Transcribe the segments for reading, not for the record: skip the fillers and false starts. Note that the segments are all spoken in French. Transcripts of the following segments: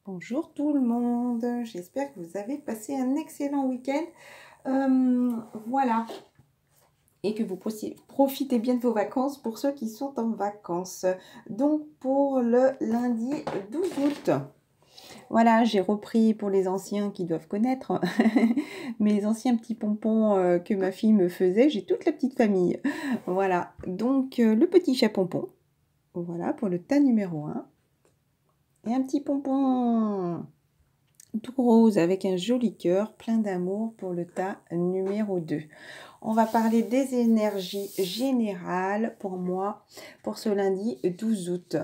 Bonjour tout le monde, j'espère que vous avez passé un excellent week-end. Voilà, et que vous profitez bien de vos vacances pour ceux qui sont en vacances. Donc pour le lundi 12 août, voilà, j'ai repris pour les anciens qui doivent connaître mes anciens petits pompons que ma fille me faisait. J'ai toute la petite famille. Voilà, donc le petit chat pompon, voilà pour le tas numéro 1. Et un petit pompon tout rose avec un joli cœur plein d'amour pour le tas numéro 2. On va parler des énergies générales pour moi, pour ce lundi 12 août.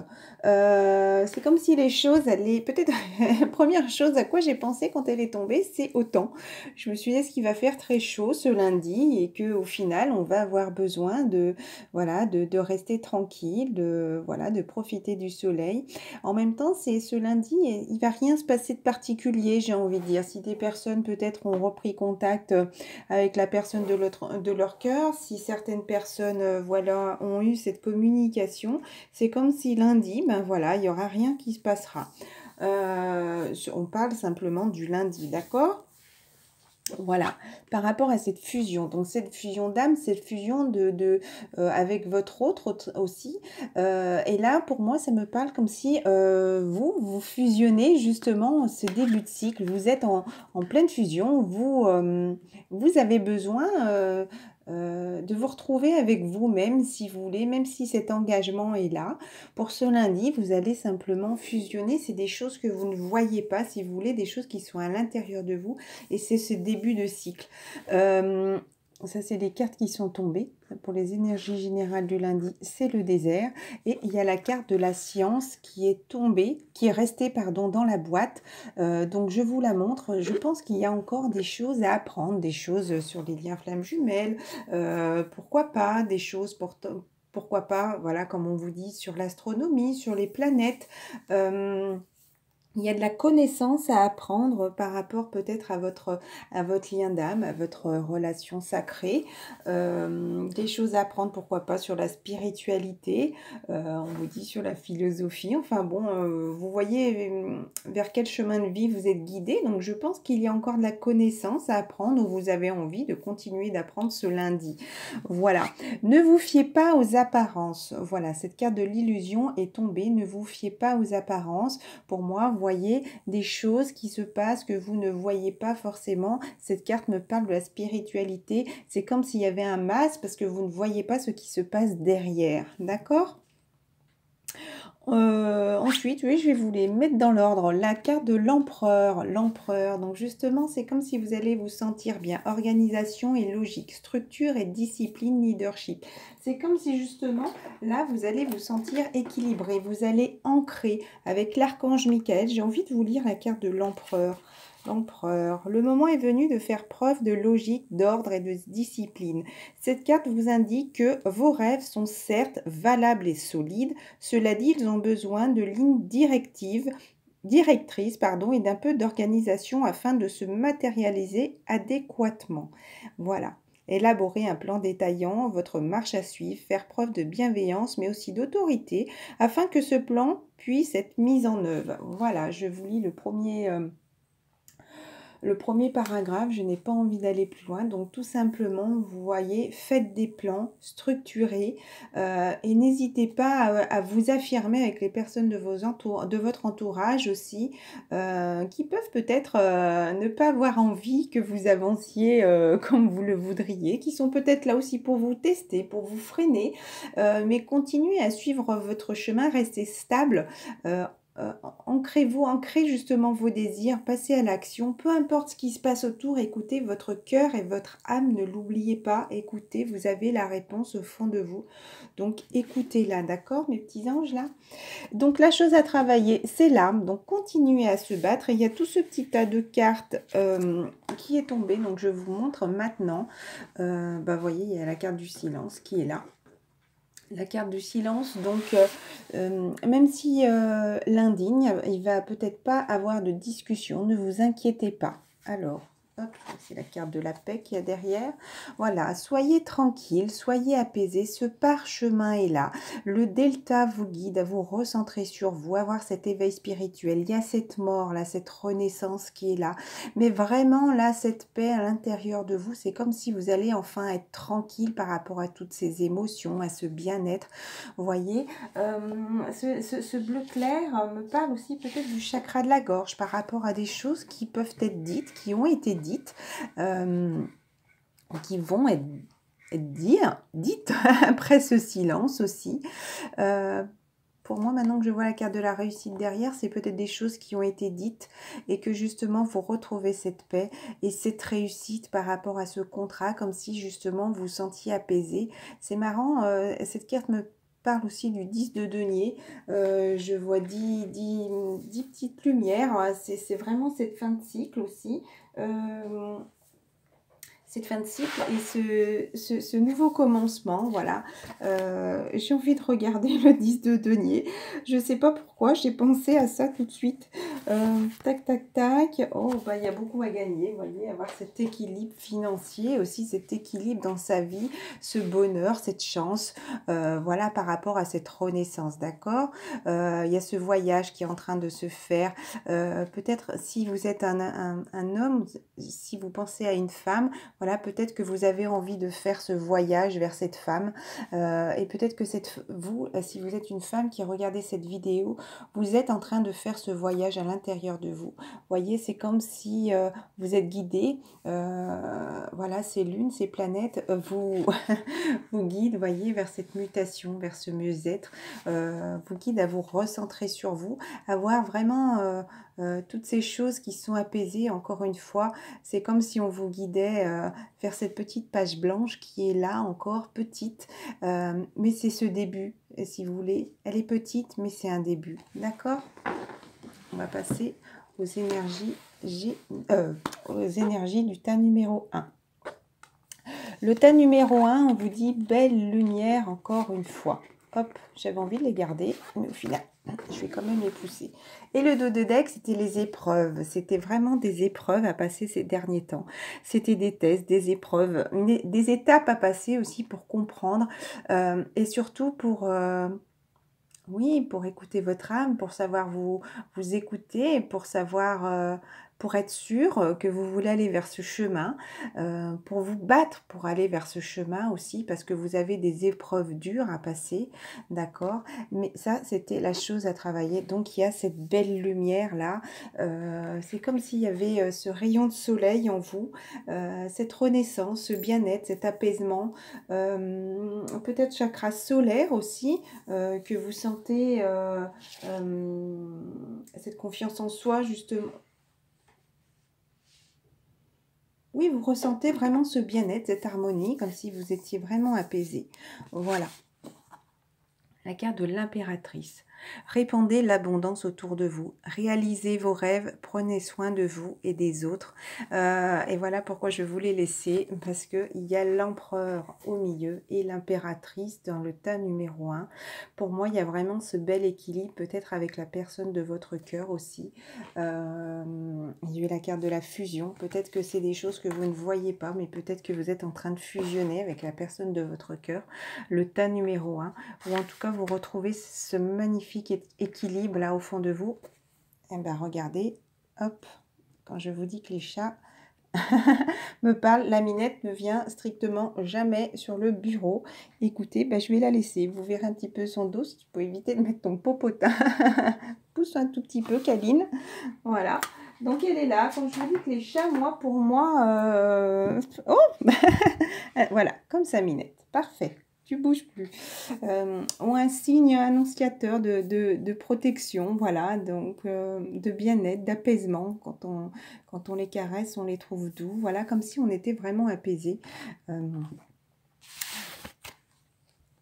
C'est comme si les choses allaient... Peut-être la première chose à quoi j'ai pensé quand elle est tombée, c'est au temps. Je me suis dit, est-ce qu'il va faire très chaud ce lundi et qu'au final, on va avoir besoin de, voilà, de rester tranquille, voilà, de profiter du soleil. En même temps, c'est ce lundi, il ne va rien se passer de particulier, j'ai envie de dire. Si des personnes peut-être ont repris contact avec la personne de leur cœur, si certaines personnes voilà, ont eu cette communication, c'est comme si lundi, ben voilà, il n'y aura rien qui se passera. On parle simplement du lundi, d'accord ? Voilà, par rapport à cette fusion, donc cette fusion d'âme, cette fusion avec votre autre aussi, et là pour moi ça me parle comme si vous fusionnez justement ce début de cycle, vous êtes en pleine fusion, vous avez besoin de vous retrouver avec vous-même si vous voulez, même si cet engagement est là. Pour ce lundi, vous allez simplement fusionner, c'est des choses que vous ne voyez pas, si vous voulez, des choses qui sont à l'intérieur de vous, et c'est ce début de cycle. Ça, c'est les cartes qui sont tombées. Pour les énergies générales du lundi, c'est le désert. Et il y a la carte de la science qui est tombée, qui est restée, pardon, dans la boîte. Donc, je vous la montre. Je pense qu'il y a encore des choses à apprendre, des choses sur les liens flammes jumelles. Pourquoi pas, des choses pourquoi pas, voilà, comme on vous dit, sur l'astronomie, sur les planètes. Il y a de la connaissance à apprendre par rapport peut-être à votre lien d'âme, à votre relation sacrée. Des choses à apprendre, pourquoi pas, sur la spiritualité. On vous dit sur la philosophie. Enfin bon, vous voyez vers quel chemin de vie vous êtes guidé. Donc je pense qu'il y a encore de la connaissance à apprendre, ou vous avez envie de continuer d'apprendre ce lundi. Voilà. Ne vous fiez pas aux apparences. Voilà, cette carte de l'illusion est tombée. Ne vous fiez pas aux apparences. Pour moi, vous voyez des choses qui se passent que vous ne voyez pas forcément. Cette carte me parle de la spiritualité. C'est comme s'il y avait un masque parce que vous ne voyez pas ce qui se passe derrière. D'accord ? Ensuite, oui, je vais vous les mettre dans l'ordre. La carte de l'empereur. L'empereur, donc justement, c'est comme si vous allez vous sentir bien. Organisation et logique, structure et discipline, leadership. C'est comme si justement, là, vous allez vous sentir équilibré. Vous allez ancrer avec l'archange Michael. J'ai envie de vous lire la carte de l'empereur. L'empereur. Le moment est venu de faire preuve de logique, d'ordre et de discipline. Cette carte vous indique que vos rêves sont certes valables et solides. Cela dit, ils ont besoin de lignes directrices et d'un peu d'organisation afin de se matérialiser adéquatement. Voilà. Élaborer un plan détaillant, votre marche à suivre, faire preuve de bienveillance mais aussi d'autorité afin que ce plan puisse être mis en œuvre. Voilà, je vous lis le premier paragraphe, je n'ai pas envie d'aller plus loin, donc tout simplement, vous voyez, faites des plans structurés et n'hésitez pas à vous affirmer avec les personnes de votre entourage aussi, qui peuvent peut-être ne pas avoir envie que vous avanciez comme vous le voudriez, qui sont peut-être là aussi pour vous tester, pour vous freiner, mais continuez à suivre votre chemin, restez stable. Ancrez justement vos désirs, passez à l'action, peu importe ce qui se passe autour, écoutez votre cœur et votre âme, ne l'oubliez pas, écoutez, vous avez la réponse au fond de vous, donc écoutez-la, d'accord mes petits anges là? Donc la chose à travailler, c'est l'âme, donc continuez à se battre, et il y a tout ce petit tas de cartes qui est tombé, donc je vous montre maintenant, vous voyez, il y a la carte du silence qui est là. La carte du silence, donc même si l'indigne, il va peut-être pas avoir de discussion, ne vous inquiétez pas. Alors, Hop, c'est la carte de la paix qu'il y a derrière. Voilà, soyez tranquille, soyez apaisé. Ce parchemin est là. Le delta vous guide à vous recentrer sur vous, avoir cet éveil spirituel. Il y a cette mort là, cette renaissance qui est là. Mais vraiment là, cette paix à l'intérieur de vous, c'est comme si vous allez enfin être tranquille par rapport à toutes ces émotions, à ce bien-être. Vous voyez, ce bleu clair me parle aussi peut-être du chakra de la gorge par rapport à des choses qui peuvent être dites, qui ont été dites, qui vont être dites après ce silence aussi. Pour moi, maintenant que je vois la carte de la réussite derrière, c'est peut-être des choses qui ont été dites et que justement, vous retrouvez cette paix et cette réussite par rapport à ce contrat, comme si justement vous vous sentiez apaisé. C'est marrant, cette carte me parle aussi du 10 de denier. Je vois 10 petites lumières. C'est vraiment cette fin de cycle aussi. Cette fin de cycle et ce nouveau commencement, voilà. J'ai envie de regarder le 10 de denier. Je ne sais pas pourquoi, j'ai pensé à ça tout de suite. Tac, tac, tac. Oh, bah, il y a beaucoup à gagner, vous voyez, avoir cet équilibre financier, aussi cet équilibre dans sa vie, ce bonheur, cette chance, voilà, par rapport à cette renaissance, d'accord. Il y a ce voyage qui est en train de se faire. Peut-être si vous êtes un homme, si vous pensez à une femme, voilà, peut-être que vous avez envie de faire ce voyage vers cette femme. Et peut-être que vous, si vous êtes une femme qui regardez cette vidéo, vous êtes en train de faire ce voyage à l'intérieur de vous. Vous voyez, c'est comme si vous êtes guidé. Voilà, ces lunes, ces planètes vous guident, voyez, vers cette mutation, vers ce mieux-être. Vous guident à vous recentrer sur vous, à voir vraiment toutes ces choses qui sont apaisées. Encore une fois, c'est comme si on vous guidait vers cette petite page blanche qui est là encore petite, mais c'est ce début, si vous voulez. Elle est petite, mais c'est un début, d'accord. On va passer aux énergies, du tas numéro 1. Le tas numéro 1, on vous dit belle lumière encore une fois. Hop, j'avais envie de les garder, mais au final, je vais quand même les pousser. Et le dos de deck, c'était les épreuves. C'était vraiment des épreuves à passer ces derniers temps. C'était des tests, des épreuves, des étapes à passer aussi pour comprendre et surtout pour... oui, pour écouter votre âme, pour savoir vous écouter, pour savoir, pour être sûr que vous voulez aller vers ce chemin, pour vous battre pour aller vers ce chemin aussi, parce que vous avez des épreuves dures à passer, d'accord? Mais ça, c'était la chose à travailler. Donc, il y a cette belle lumière-là. C'est comme s'il y avait ce rayon de soleil en vous, cette renaissance, ce bien-être, cet apaisement, peut-être chakra solaire aussi, que vous sentez cette confiance en soi, justement. Oui, vous ressentez vraiment ce bien-être, cette harmonie, comme si vous étiez vraiment apaisé. Voilà. La carte de l'impératrice. Répandez l'abondance autour de vous. Réalisez vos rêves. Prenez soin de vous et des autres. Et voilà pourquoi je voulais laisser. Parce qu'il y a l'empereur au milieu et l'impératrice dans le tas numéro 1. Pour moi, il y a vraiment ce bel équilibre. Peut-être avec la personne de votre cœur aussi. Il y a eu la carte de la fusion. Peut-être que c'est des choses que vous ne voyez pas. Mais peut-être que vous êtes en train de fusionner avec la personne de votre cœur. Le tas numéro 1. Ou en tout cas, vous retrouvez ce magnifique équilibre là au fond de vous. Et bien regardez, hop, quand je vous dis que les chats me parlent, la minette ne vient strictement jamais sur le bureau. Écoutez, ben, je vais la laisser. Vous verrez un petit peu son dos, si tu peux éviter de mettre ton popotin. Pousse un tout petit peu, Caline. Voilà. Donc elle est là. Quand je vous dis que les chats, moi, pour moi... Oh voilà, comme ça, minette. Parfait. Tu bouges plus. Ou un signe annonciateur de protection, voilà, donc de bien-être, d'apaisement. Quand on les caresse, on les trouve doux, voilà, comme si on était vraiment apaisé.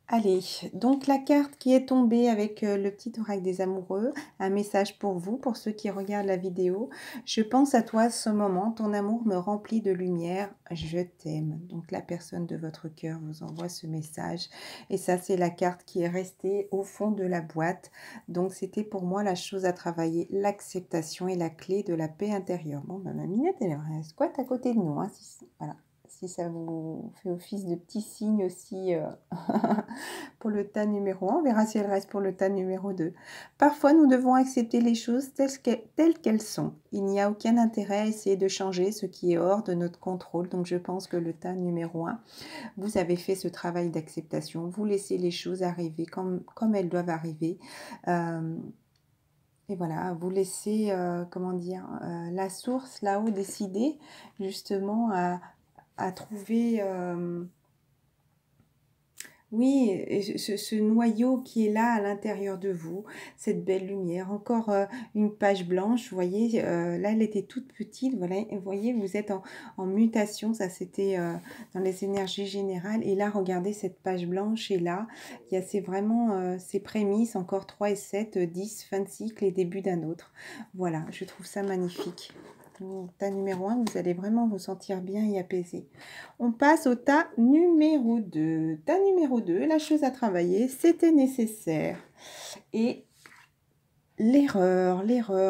Allez, donc la carte qui est tombée avec le petit oracle des amoureux, un message pour vous, pour ceux qui regardent la vidéo. Je pense à toi ce moment, ton amour me remplit de lumière, je t'aime. Donc la personne de votre cœur vous envoie ce message. Et ça, c'est la carte qui est restée au fond de la boîte. Donc c'était pour moi la chose à travailler, l'acceptation et la clé de la paix intérieure. Bon, ben, ma minette, elle squatte à côté de nous. Hein, voilà. Si ça vous fait office de petit signe aussi pour le tas numéro 1, on verra si elle reste pour le tas numéro 2. Parfois, nous devons accepter les choses telles qu'elles sont. Il n'y a aucun intérêt à essayer de changer ce qui est hors de notre contrôle. Donc, je pense que le tas numéro 1, vous avez fait ce travail d'acceptation. Vous laissez les choses arriver comme elles doivent arriver. Et voilà, vous laissez, comment dire, la source là-haut décider justement à trouver, oui, et ce noyau qui est là à l'intérieur de vous, cette belle lumière. Encore une page blanche, vous voyez, là elle était toute petite, voilà, vous voyez, vous êtes en mutation, ça c'était dans les énergies générales. Et là, regardez cette page blanche, et là, il y a vraiment ces prémices, encore 3 et 7, 10, fin de cycle et début d'un autre. Voilà, je trouve ça magnifique. Tas numéro 1, vous allez vraiment vous sentir bien et apaisé. On passe au tas numéro 2. Tas numéro 2, la chose à travailler, c'était nécessaire. Et l'erreur,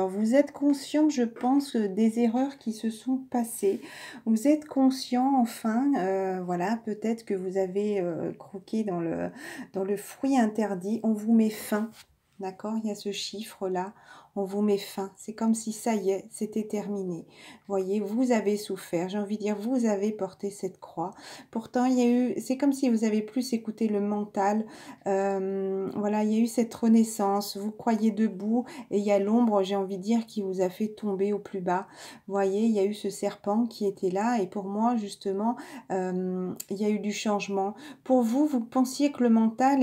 vous êtes conscient, je pense, des erreurs qui se sont passées. Vous êtes conscient, enfin, voilà, peut-être que vous avez croqué dans le fruit interdit. On vous met fin. D'accord, il y a ce chiffre-là, on vous met fin. C'est comme si ça y est, c'était terminé. Voyez, vous avez souffert, j'ai envie de dire, vous avez porté cette croix. Pourtant, il y a eu, c'est comme si vous avez plus écouté le mental. Voilà, il y a eu cette renaissance, vous croyez debout, et il y a l'ombre, j'ai envie de dire, qui vous a fait tomber au plus bas. Voyez, il y a eu ce serpent qui était là, et pour moi, justement, il y a eu du changement. Pour vous, vous pensiez que le mental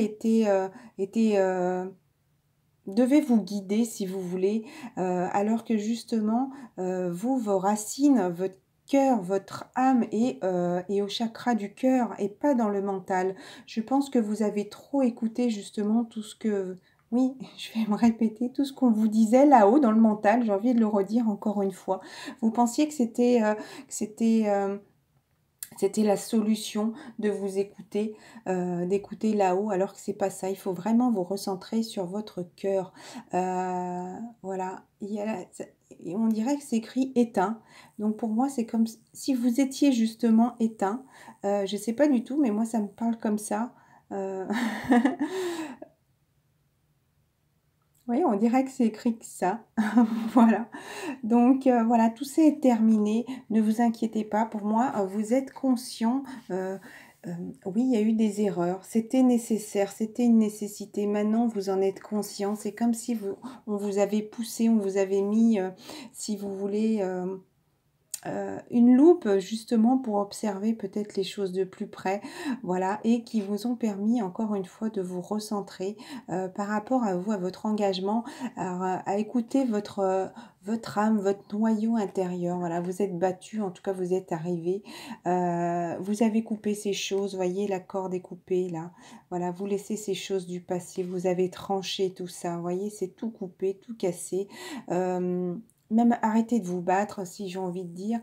devait vous guider, si vous voulez, alors que justement, vous, vos racines, votre cœur, votre âme est au chakra du cœur et pas dans le mental. Je pense que vous avez trop écouté justement tout ce que... Oui, je vais me répéter, tout ce qu'on vous disait là-haut dans le mental, j'ai envie de le redire encore une fois. Vous pensiez que c'était la solution de vous écouter, d'écouter là-haut, alors que c'est pas ça. Il faut vraiment vous recentrer sur votre cœur. Voilà, on dirait que c'est écrit éteint. Donc pour moi, c'est comme si vous étiez justement éteint. Je sais pas du tout, mais moi ça me parle comme ça. Oui, on dirait que c'est écrit que ça. Voilà. Donc voilà, tout ça est terminé. Ne vous inquiétez pas. Pour moi, vous êtes conscient. Euh, oui, il y a eu des erreurs. C'était nécessaire. C'était une nécessité. Maintenant, vous en êtes conscient. C'est comme si on vous avait poussé, on vous avait mis, si vous voulez, une loupe justement pour observer peut-être les choses de plus près, voilà, et qui vous ont permis encore une fois de vous recentrer par rapport à vous, à votre engagement, à écouter votre âme, votre noyau intérieur. Voilà, vous êtes battu, en tout cas vous êtes arrivé, vous avez coupé ces choses, voyez la corde est coupée là, voilà, vous laissez ces choses du passé, vous avez tranché tout ça, voyez, c'est tout coupé, tout cassé. Même arrêtez de vous battre, si j'ai envie de dire.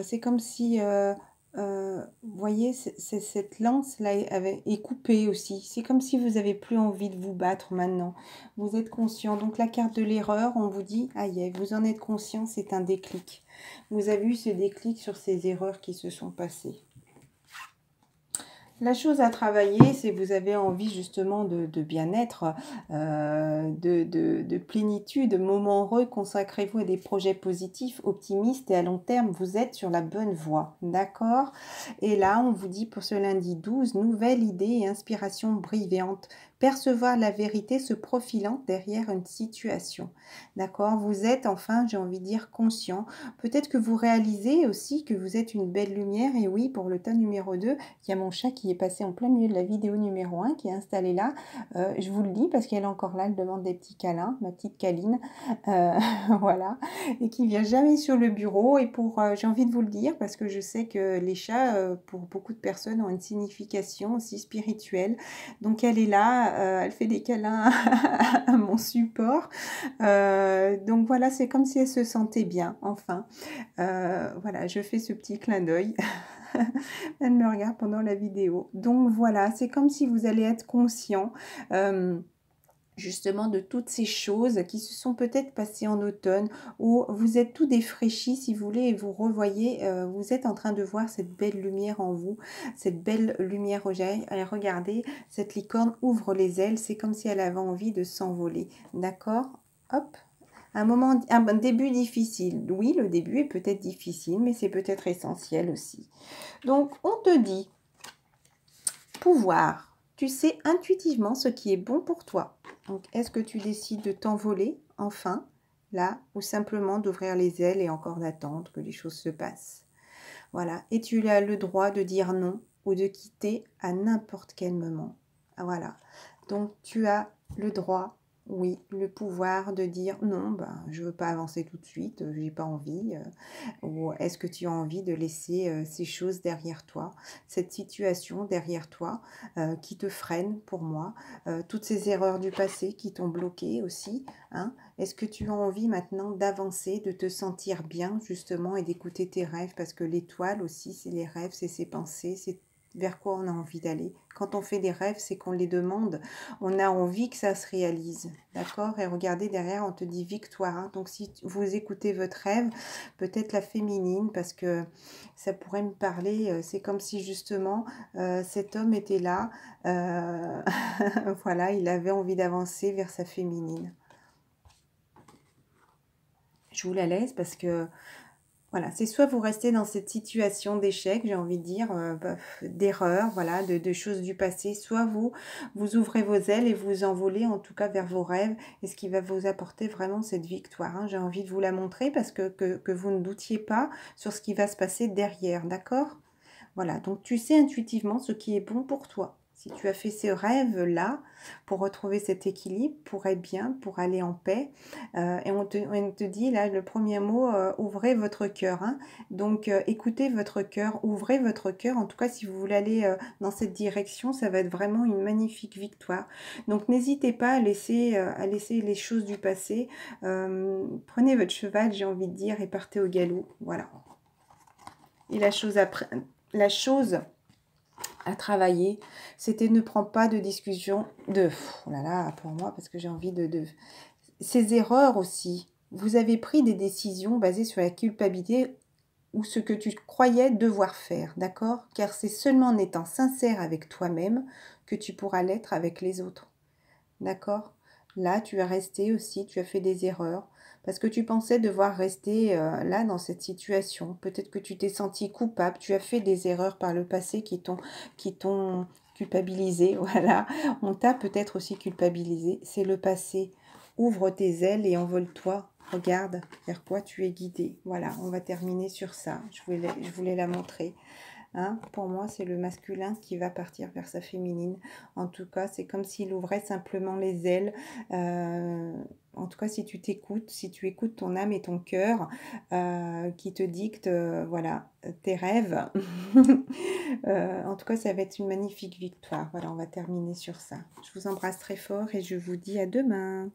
C'est comme si, vous voyez, cette lance-là est coupée aussi. C'est comme si vous n'avez plus envie de vous battre maintenant. Vous êtes conscient. Donc la carte de l'erreur, on vous dit, aïe, vous en êtes conscient, c'est un déclic. Vous avez eu ce déclic sur ces erreurs qui se sont passées. La chose à travailler, c'est que vous avez envie justement de bien-être, de plénitude, moment heureux, consacrez-vous à des projets positifs, optimistes et à long terme, vous êtes sur la bonne voie, d'accord? Et là, on vous dit pour ce lundi 12, nouvelle idée et inspiration brillante percevoir la vérité se profilant derrière une situation. D'accord? Vous êtes enfin, j'ai envie de dire, conscient. Peut-être que vous réalisez aussi que vous êtes une belle lumière. Et oui, pour le tas numéro 2, il y a mon chat qui est passé en plein milieu de la vidéo numéro 1, qui est installé là. Je vous le dis parce qu'elle est encore là, elle demande des petits câlins, ma petite câline. Voilà. Et qui vient jamais sur le bureau. Et pour, j'ai envie de vous le dire parce que je sais que les chats, pour beaucoup de personnes, ont une signification aussi spirituelle. Donc elle est là, elle fait des câlins à mon support. Donc voilà, c'est comme si elle se sentait bien, enfin. Voilà, je fais ce petit clin d'œil. Elle me regarde pendant la vidéo. Donc voilà, c'est comme si vous allez être conscient. Justement de toutes ces choses qui se sont peut-être passées en automne, où vous êtes tout défraîchi si vous voulez, et vous revoyez, vous êtes en train de voir cette belle lumière en vous, cette belle lumière au jet. Regardez, cette licorne ouvre les ailes, c'est comme si elle avait envie de s'envoler, d'accord? Hop, un début difficile. Oui, le début est peut-être difficile, mais c'est peut-être essentiel aussi. Donc, on te dit, pouvoir, tu sais intuitivement ce qui est bon pour toi. Donc, est-ce que tu décides de t'envoler, enfin, là, ou simplement d'ouvrir les ailes et encore d'attendre que les choses se passent? Voilà. Et tu as le droit de dire non ou de quitter à n'importe quel moment. Voilà. Donc, tu as le droit, oui, le pouvoir de dire non, ben, je ne veux pas avancer tout de suite, je n'ai pas envie. Ou est-ce que tu as envie de laisser ces choses derrière toi, cette situation derrière toi qui te freine pour moi, toutes ces erreurs du passé qui t'ont bloqué aussi, hein? Est-ce que tu as envie maintenant d'avancer, de te sentir bien justement et d'écouter tes rêves? Parce que l'étoile aussi, c'est les rêves, c'est ses pensées, c'est vers quoi on a envie d'aller. Quand on fait des rêves, c'est qu'on les demande, on a envie que ça se réalise, d'accord? Et regardez derrière, on te dit victoire, hein? Donc si vous écoutez votre rêve, peut-être la féminine, parce que ça pourrait me parler, c'est comme si justement cet homme était là, voilà, il avait envie d'avancer vers sa féminine. Je vous la laisse parce que voilà, c'est soit vous restez dans cette situation d'échec, j'ai envie de dire, d'erreur, voilà, de choses du passé, soit vous ouvrez vos ailes et vous envolez en tout cas vers vos rêves, et ce qui va vous apporter vraiment cette victoire, hein. J'ai envie de vous la montrer parce que vous ne doutiez pas sur ce qui va se passer derrière, d'accord? Voilà, donc tu sais intuitivement ce qui est bon pour toi. Si tu as fait ce rêve-là pour retrouver cet équilibre, pour être bien, pour aller en paix, et on te dit là, le premier mot, ouvrez votre cœur, hein. Donc écoutez votre cœur, ouvrez votre cœur. En tout cas, si vous voulez aller dans cette direction, ça va être vraiment une magnifique victoire. Donc n'hésitez pas à laisser les choses du passé. Prenez votre cheval, j'ai envie de dire, et partez au galop. Voilà. Et la chose à travailler, c'était ne prends pas de discussion oh là là, pour moi, parce que j'ai envie ces erreurs aussi. Vous avez pris des décisions basées sur la culpabilité ou ce que tu croyais devoir faire, d'accord? Car c'est seulement en étant sincère avec toi-même que tu pourras l'être avec les autres, d'accord? Là, tu as resté aussi, tu as fait des erreurs parce que tu pensais devoir rester là dans cette situation. Peut-être que tu t'es senti coupable, tu as fait des erreurs par le passé qui t'ont culpabilisé. Voilà, on t'a peut-être aussi culpabilisé. C'est le passé. Ouvre tes ailes et envole-toi. Regarde vers quoi tu es guidé. Voilà, on va terminer sur ça. Je voulais la montrer. Hein, pour moi, c'est le masculin qui va partir vers sa féminine. En tout cas, c'est comme s'il ouvrait simplement les ailes. En tout cas, si tu t'écoutes, si tu écoutes ton âme et ton cœur qui te dictent voilà, tes rêves. En tout cas, ça va être une magnifique victoire. Voilà, on va terminer sur ça. Je vous embrasse très fort et je vous dis à demain.